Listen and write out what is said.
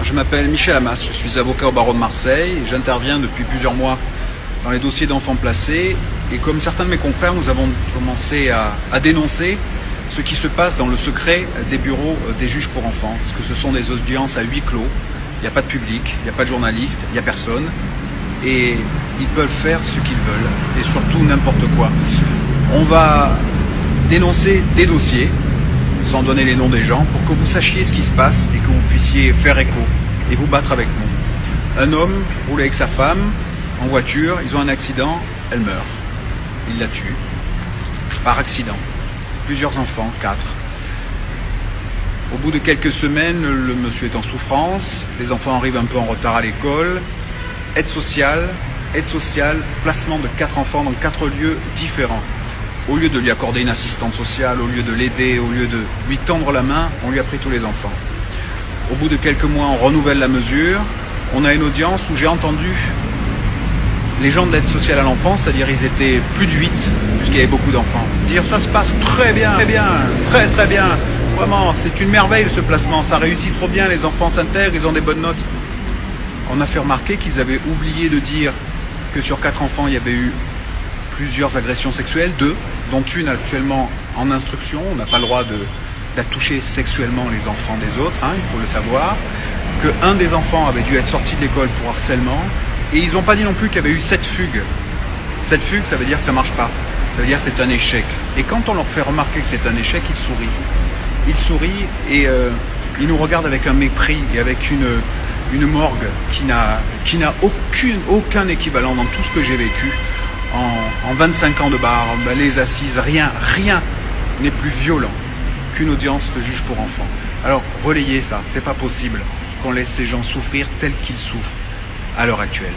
Je m'appelle Michel Amas, je suis avocat au barreau de Marseille et j'interviens depuis plusieurs mois dans les dossiers d'enfants placés. Et comme certains de mes confrères, nous avons commencé à dénoncer ce qui se passe dans le secret des bureaux des juges pour enfants. Parce que ce sont des audiences à huis clos, il n'y a pas de public, il n'y a pas de journaliste, il n'y a personne. Et ils peuvent faire ce qu'ils veulent, et surtout n'importe quoi. On va dénoncer des dossiers, sans donner les noms des gens, pour que vous sachiez ce qui se passe et que vous puissiez faire écho et vous battre avec nous. Un homme roule avec sa femme en voiture, ils ont un accident, elle meurt. Il la tue, par accident. Plusieurs enfants, 4. Au bout de quelques semaines, le monsieur est en souffrance, les enfants arrivent un peu en retard à l'école. Aide sociale, placement de 4 enfants dans 4 lieux différents. Au lieu de lui accorder une assistante sociale, au lieu de l'aider, au lieu de lui tendre la main, on lui a pris tous les enfants. Au bout de quelques mois, on renouvelle la mesure. On a une audience où j'ai entendu les gens de l'aide sociale à l'enfance, c'est-à-dire ils étaient plus de 8, puisqu'il y avait beaucoup d'enfants, dire ça se passe très bien, très bien. Vraiment, c'est une merveille ce placement, ça réussit trop bien, les enfants s'intègrent, ils ont des bonnes notes. On a fait remarquer qu'ils avaient oublié de dire que sur 4 enfants, il y avait eu plusieurs agressions sexuelles, 2, dont une actuellement en instruction. On n'a pas le droit de toucher sexuellement les enfants des autres, il faut le savoir. Qu'un des enfants avait dû être sorti de l'école pour harcèlement. Et ils n'ont pas dit non plus qu'il y avait eu 7 fugues. 7 fugues, ça veut dire que ça ne marche pas. Ça veut dire que c'est un échec. Et quand on leur fait remarquer que c'est un échec, ils sourient. Ils sourient et ils nous regardent avec un mépris et avec une morgue qui n'a aucun équivalent dans tout ce que j'ai vécu. En 25 ans de bar, les assises, rien n'est plus violent qu'une audience de juge pour enfants. Alors relayez ça, c'est pas possible qu'on laisse ces gens souffrir tels qu'ils souffrent à l'heure actuelle.